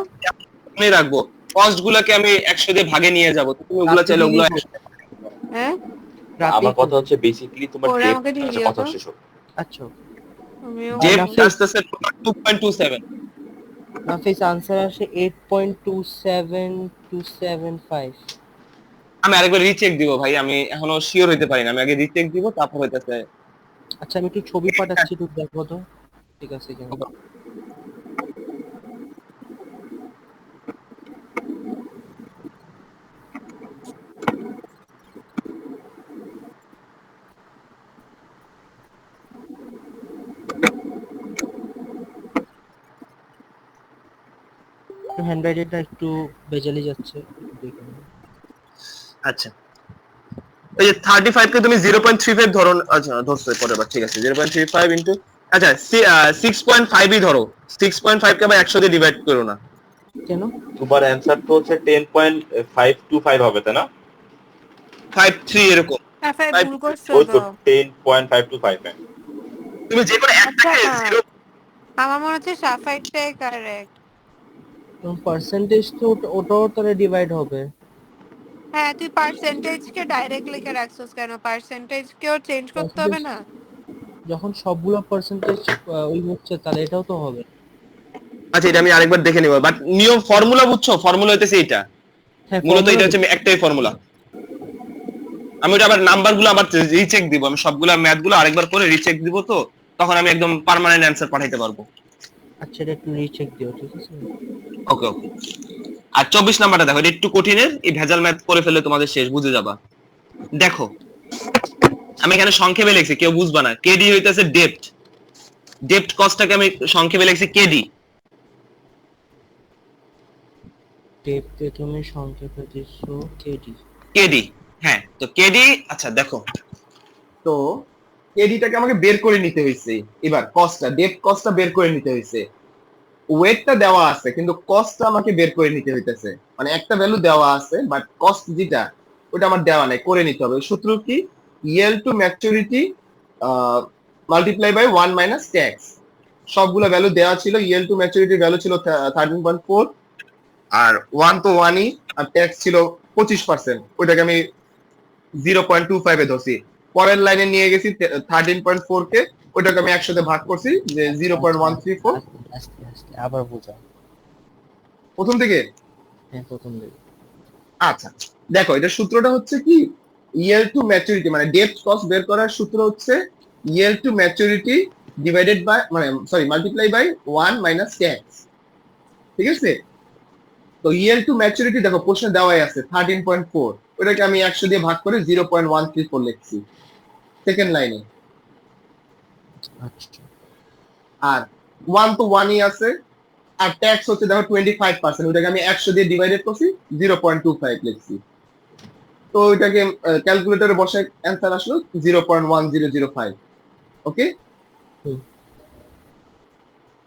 [SPEAKER 2] আমি রাখবো, কস্ট গুলোকে আমি 100 দিয়ে ভাগে নিয়ে যাব, তুমি ওগুলো
[SPEAKER 3] রাতে
[SPEAKER 2] চাইলে
[SPEAKER 3] দিয়ে
[SPEAKER 2] ওগুলো
[SPEAKER 3] দিব,
[SPEAKER 2] 100।
[SPEAKER 1] হ্যাঁ,
[SPEAKER 3] রাতেই
[SPEAKER 5] আমার কথা
[SPEAKER 3] করবো।
[SPEAKER 5] হচ্ছে বেসিক্যালি তোমার
[SPEAKER 1] পরে
[SPEAKER 5] ডেপ
[SPEAKER 1] আমাকে দিয়ে
[SPEAKER 5] হচ্ছে
[SPEAKER 1] দিও
[SPEAKER 5] কত
[SPEAKER 1] তো।
[SPEAKER 5] শেষ হবে?
[SPEAKER 3] আচ্ছা।
[SPEAKER 1] আমিও
[SPEAKER 2] যে
[SPEAKER 1] করবো।
[SPEAKER 3] নাফিস,
[SPEAKER 2] আসতেছে 2.27।
[SPEAKER 3] নাফিস আনসার আসে 8.27275।
[SPEAKER 2] আমি আরেকবার রিচেক দিব ভাই, আমি এখনো শিওর হইতে পারি না, আমি আগে রিচেক দিব তারপর হইতেছে।
[SPEAKER 3] আচ্ছা, আমি একটু ছবি পাঠাচ্ছি, একটু দেখো তো ঠিক আছে কিনা। হ্যান্ড রাইটিংটা একটু বেজালি যাচ্ছে, একটু দেখে নিন।
[SPEAKER 2] আচ্ছা এই যে 35 কে তুমি 0.35 ধরো, আচ্ছা ধরছো পরের বার, ঠিক আছে 0.35 ইনটু, আচ্ছা 6.5 ই ধরো, 6.5 কে আবার 100 দিয়ে ডিভাইড করো না,
[SPEAKER 3] কেন?
[SPEAKER 5] তোমার অ্যান্সার তো হচ্ছে 10.525 হবে, তাই না?
[SPEAKER 2] 53 এরকম।
[SPEAKER 1] সাফাই
[SPEAKER 2] 5
[SPEAKER 1] ভুল করছো
[SPEAKER 5] ওই
[SPEAKER 1] তো।
[SPEAKER 5] তো 10.525।
[SPEAKER 2] তুমি যে কোনো
[SPEAKER 1] আচ্ছা,
[SPEAKER 2] একটাকে 0।
[SPEAKER 1] আমার মনে হচ্ছে সাফাইটাই কারেক্ট।
[SPEAKER 3] পার্সেন্টেজ তো ওটাও তাহলে ডিভাইড হবে।
[SPEAKER 1] হ্যাঁ, তুই পার্সেন্টেজ কে ডাইরেক্ট লিখে রাখছিস কেন? পার্সেন্টেজ কেও চেঞ্জ করতে
[SPEAKER 3] পার্সেন্টেজ
[SPEAKER 1] হবে না?
[SPEAKER 3] যখন সবগুলো পার্সেন্টেজ ওই হচ্ছে, তাহলে এটাও তো হবে।
[SPEAKER 2] আচ্ছা এটা আমি আরেকবার দেখে নিব, বাট নিয়ম ফর্মুলা বুঝছো, ফর্মুলা হইতেছে এটা,
[SPEAKER 3] হ্যাঁ,
[SPEAKER 2] মূলত
[SPEAKER 3] ফর্মুলা
[SPEAKER 2] এটা হচ্ছে একটাই ফর্মুলা। আমি ওটা আবার নাম্বার গুলো আবার রিচেক দিব, আমি সবগুলা ম্যাথ গুলো আরেকবার করে রিচেক দিব, তো তখন আমি একদম পার্মানেন্ট অ্যান্সার পাঠাইতে পারবো।
[SPEAKER 3] আচ্ছা, এটা একটু রিচেক দিও, ঠিক আছে?
[SPEAKER 2] ওকে ওকে। আর 24 নাম্বারটা দেখো, এটা একটু কঠিনের, এই ভেজাল ম্যাথ করে ফেললে তোমাদের শেষ, বুঝে যাবা। দেখো আমি এখানে সংক্ষেপে লিখছি, কেউ বুঝবা না, কেডি হইতেছে ডেপ্ট, ডেপ্ট কস্টটাকে আমি সংক্ষেপে লিখছি কেডি।
[SPEAKER 3] টেপকে তুমি সংক্ষেপে দিচ্ছো কেডি।
[SPEAKER 2] কেডি, হ্যাঁ। তো কেডি, আচ্ছা দেখো, তো কেডিটাকে আমাকে বের করে নিতে হয়েছে। এবার কস্টটা, ডেপ্ট কস্টটা বের করে নিতে হয়েছে। ওয়েটটা দেওয়া আছে কিন্তু কস্টটা আমাকে বের করে নিতে হইতেছে। মানে একটা ভ্যালু দেওয়া আছে বাট কস্ট যেটা ওটা আমার দেওয়া নাই, করে নিতে হবে। সূত্র কি? Yield to maturity multiply by 1 minus tax. সবগুলো ভ্যালু দেওয়া ছিল। ইয়েল টু ম্যাচুরিটি ভ্যালু ছিল 13.4, আর 1 তো 1ই, আর ট্যাক্স ছিল 25%। ওইটাকে আমি 0.25 এ ধরছি। পরের লাইনে নিয়ে গেছি 13.4 কে, ওইটাকে আমি একসাথে ভাগ করছি যে 0.134।
[SPEAKER 3] আস্তে আস্তে আবার বোঝাও।
[SPEAKER 2] প্রথম থেকে,
[SPEAKER 3] হ্যাঁ প্রথম দিকে।
[SPEAKER 2] আচ্ছা দেখো, এটা সূত্রটা হচ্ছে কি, ইয়েল টু ম্যাচুরিটি মানে ডেপ্ট কস্ট বের করার সূত্র হচ্ছে yield to maturity divided by, মানে sorry, multiply by 1 minus tax. ঠিক আছে? তো ইয়েল টু ম্যাচুরিটি দেখো প্রশ্নে দেওয়াই আছে 13.4, ওটাকে আমি 100 দিয়ে ভাগ করে 0.134 লিখছি সেকেন্ড লাইনে।
[SPEAKER 3] আচ্ছা
[SPEAKER 2] আর 1 তো 1ই আছে, আর ট্যাক্স হচ্ছে দেখো 25%, ওটাকে আমি 100 দিয়ে ডিভাইডেড করছি 0.25 লিখছি। তো ওইটাকে ক্যালকুলেটরে বসে অ্যান্সার আসলো 0.1005। ওকে,
[SPEAKER 3] হুম।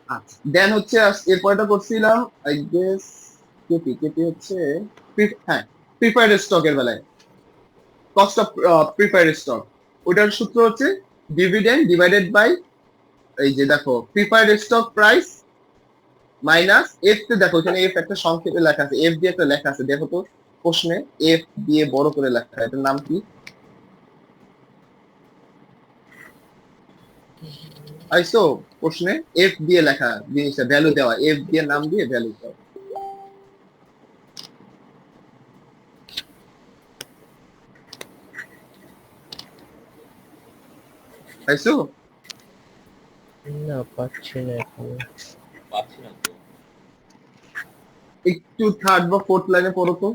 [SPEAKER 2] আচ্ছা দেন হচ্ছে এরপরটা করছিলাম আই গেস কেপি। কেপি হচ্ছে হ্যাঁ, প্রিফার্ড স্টকের বেলায় কস্ট অফ প্রিফার্ড স্টক, ওটার সূত্র হচ্ছে ডিভিডেন্ড ডিভাইডেড বাই, এই যে দেখো, preferred stock price minus F তে, দেখো এখানে এফ একটা সংক্ষেপে লেখা আছে, এফ দিয়ে একটা লেখা আছে, দেখো তো প্রশ্নে এফ দিয়ে বড় করে লেখা, এটার নাম কি? আইসো প্রশ্নে এফ দিয়ে লেখা জিনিসটা, ভ্যালু দেওয়া, এফ দিয়ে নাম দিয়ে ভ্যালু দেওয়া। আইসো
[SPEAKER 3] না পাচ্ছি না এখন।
[SPEAKER 5] পাচ্ছি না তো।
[SPEAKER 2] একটু থার্ড বা ফোর্থ লাইনে পড়ো তো।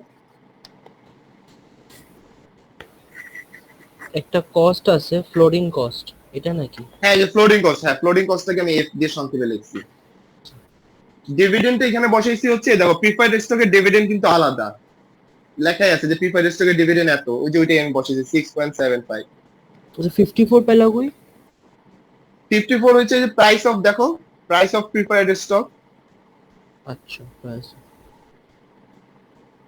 [SPEAKER 3] একটা কস্ট আছে ফ্লোরিং কস্ট, এটা নাকি?
[SPEAKER 2] হ্যাঁ, এই যে ফ্লোটিং কস্ট, হ্যাঁ ফ্লোটিং কস্টটাকে আমি এফ দিয়ে সংক্ষেপে লিখছি। ডিভিডেন্ড এখানে বসাইছি হচ্ছে, দেখো প্রিফার্ড স্টকের ডিভিডেন্ড কিন্তু আলাদা, লেখাই আছে যে প্রিফার্ড স্টকের ডিভিডেন্ড এত, ওই যে ওইটাই আমি বসাইছি 6.75।
[SPEAKER 3] আচ্ছা 54 পেলা কই?
[SPEAKER 2] 54 হচ্ছে যে প্রাইস অফ, দেখো প্রাইস অফ প্রিফার্ড স্টক।
[SPEAKER 3] আচ্ছা প্রাইস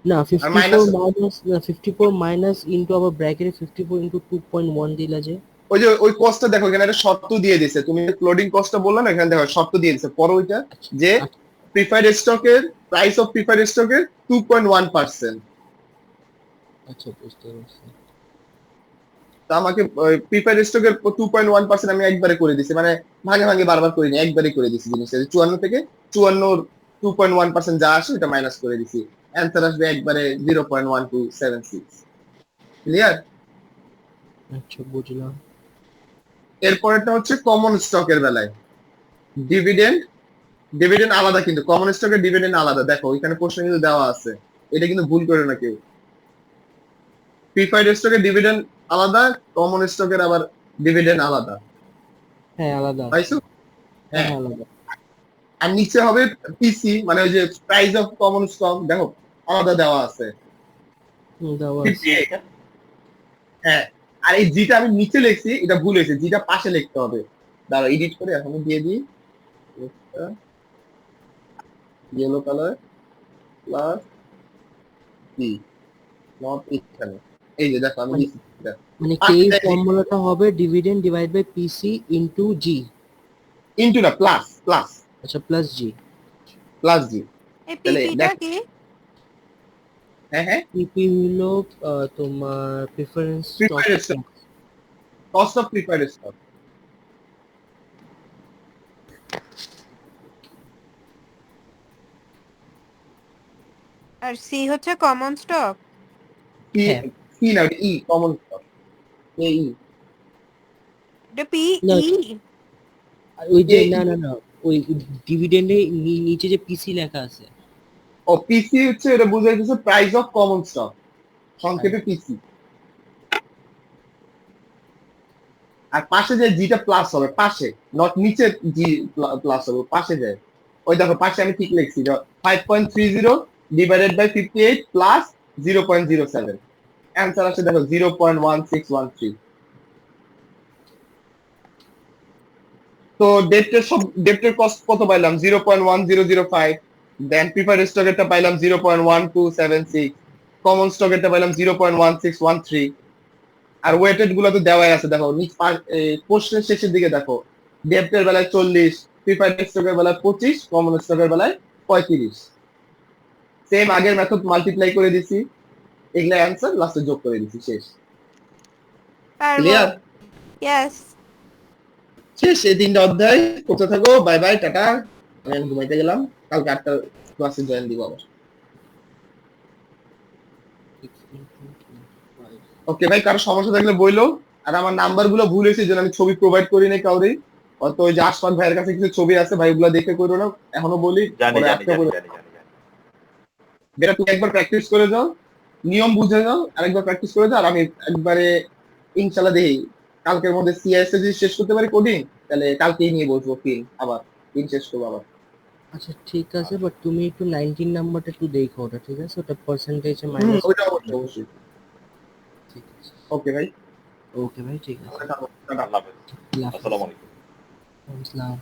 [SPEAKER 3] না,
[SPEAKER 2] আর
[SPEAKER 3] 54 মাইনাস, না 54 মাইনাস ইনটু আবার ব্র্যাকেটে 54 ইনটু 2.1 দিলা যে।
[SPEAKER 2] ওই যে ওই কস্টটা দেখো এখানে একটা শর্ত দিয়ে দিছে, তুমি ফ্লোটিং কস্টটা বললা না, এখানে দেখো শর্ত দিয়ে দিছে পরে ওইটা, যে প্রিফার্ড স্টকের প্রাইস অফ প্রিফার্ড স্টকের 2.1%।
[SPEAKER 3] আচ্ছা বুঝতে পারছি।
[SPEAKER 2] তা আমাকে প্রিফার্ড স্টকের 2.1% আমি একবারে করে দিছি, মানে ভাগে ভাগে বারবার করিনি, একবারে করে দিছি জিনিসটা। 54 থেকে 54 2.1% যা আসে ওটা মাইনাস করে দিছি, অ্যান্সার আসবে একবারে 0.1276। ক্লিয়ার?
[SPEAKER 3] আচ্ছা বুঝলাম।
[SPEAKER 2] এরপরেরটা হচ্ছে কমন স্টকের বেলায় ডিভিডেন্ড। ডিভিডেন্ড আলাদা, কিন্তু কমন স্টকের ডিভিডেন্ড আলাদা, দেখো এখানে প্রশ্ন কিন্তু দেওয়া আছে, এটা কিন্তু ভুল করে না কেউ। প্রিফার্ড স্টকের ডিভিডেন্ড আলাদা, কমন স্টকের আবার ডিভিডেন্ড আলাদা।
[SPEAKER 3] হ্যাঁ আলাদা।
[SPEAKER 2] পাইছো?
[SPEAKER 3] হ্যাঁ
[SPEAKER 2] হ্যাঁ।
[SPEAKER 3] আলাদা।
[SPEAKER 2] আর নিচে হবে পিসি, মানে ওই যে প্রাইস অফ কমন স্টক, দেখো আলাদা দেওয়া আছে।
[SPEAKER 3] দেওয়া আছে।
[SPEAKER 2] 58। হ্যাঁ, আর এই জিটা আমি নিচে লিখছি, এটা ভুল হয়েছে, জিটা পাশে লিখতে হবে। দাঁড়াও এডিট করে এখন দিয়ে দিই, yellow colour plus C, not এখানে, এই যে দেখো আমি লিখছি এটা।
[SPEAKER 3] মানে কে ফর্মুলাটা হবে dividend divide by PC into G.
[SPEAKER 2] Into না, প্লাস প্লাস
[SPEAKER 3] আচ্ছা প্লাস জি।
[SPEAKER 2] Plus G.
[SPEAKER 1] এই
[SPEAKER 2] তাহলে
[SPEAKER 1] পিপিটা
[SPEAKER 2] দেখ,
[SPEAKER 1] কি?
[SPEAKER 2] হ্যাঁ হ্যাঁ,
[SPEAKER 3] পিপি হলো তোমার preference stock.
[SPEAKER 2] Preferred stock, cost of preferred stock.
[SPEAKER 1] আর সি হচ্ছে কমন স্টক।
[SPEAKER 2] কি
[SPEAKER 3] হ্যাঁ।
[SPEAKER 2] কি না, ই কমন স্টক, এই
[SPEAKER 1] এটা পি
[SPEAKER 3] না,
[SPEAKER 1] ই।
[SPEAKER 3] ওই যে
[SPEAKER 2] এই
[SPEAKER 3] না না না, ওই ডিভিডেন্ডে নিচে যে পিসি লেখা আছে।
[SPEAKER 2] ও পিসি হচ্ছে, এটা বুঝাইতেছে প্রাইস অফ কমন স্টক, সংক্ষেপে পিসি। আর পাশে যে জিটা প্লাস হবে পাশে, নট নিচে জি প্লাস হবে, পাশে যায়। ওই দেখো পাশে আমি ঠিক লিখছি 5.30 ডিভাইডেড বাই 58 প্লাস 0.07, অ্যান্সার আসে দেখো 0.1613। তো ডেপ্টের কস্ট কত পাইলাম 0.1005, দেন প্রিফার্ড স্টকেরটা পাইলাম 0.1276, কমন স্টকেরটা পাইলাম 0.1613। আর ওয়েটেড গুলো তো দেওয়াই আছে, দেখো কোশ্চেন শেষের দিকে দেখো ডেপ্টের বেলায় 40, প্রিফার্ড স্টকের বেলায় 25, কমন স্টকের বেলায় 35। সেম আগের মেথড মাল্টিপ্লাই করে দিছি, এগুলা অ্যান্সার লাস্টে যোগ করে দিছি, শেষ।
[SPEAKER 1] পারবো।
[SPEAKER 2] ক্লিয়ার?
[SPEAKER 1] ইয়েস।
[SPEAKER 2] শেষ এই 3টা অধ্যায়। করতে থাকো, বাই বাই, টাটা। আমি এখন ঘুমাইতে গেলাম, কালকে 8টা ক্লাসে জয়েন দিব আবার। ওকে ভাই, কারো সমস্যা থাকলে বইলো। আর আমার নাম্বার গুলো ভুল হয়েছে, যেন আমি ছবি প্রোভাইড করি নাই কাউরে। অত ওই যে আশফাক ভাইয়ের কাছে কিছু ছবি আছে ভাই, ওগুলো দেখে করো না, এখনো বলি।
[SPEAKER 5] জানি
[SPEAKER 2] পরে
[SPEAKER 5] জানি
[SPEAKER 2] আটকা
[SPEAKER 5] জানি
[SPEAKER 2] পড়ে
[SPEAKER 5] জানি জানি জানি।
[SPEAKER 2] যেটা তুমি একবার প্র্যাকটিস করে যাও, নিয়ম বুঝে যাও, আরেকবার প্র্যাকটিস করে যাও। আর আমি একবারে ইনশাল্লাহ দেখি কালকের মধ্যে সিএস যদি শেষ করতে পারি কোডিং, তাহলে কালকেই নিয়ে বসবো ফিল, আবার দিন শেষ করবো আবার।
[SPEAKER 3] আচ্ছা ঠিক আছে, বাট তুমি একটু 19 নাম্বারটা একটু দেখো ওটা, ঠিক আছে? ওটা পার্সেন্টেজে মাইনাস।
[SPEAKER 2] ওইটা অবশ্যই অবশ্যই।
[SPEAKER 3] ঠিক আছে,
[SPEAKER 2] ওকে ভাই,
[SPEAKER 3] ওকে ভাই, ঠিক আছে।
[SPEAKER 2] টাটা।
[SPEAKER 5] আল্লাহ হাফেজ।
[SPEAKER 3] আল্লাহ হাফেজ।
[SPEAKER 5] আসসালামু আলাইকুম।
[SPEAKER 3] আসসালাম।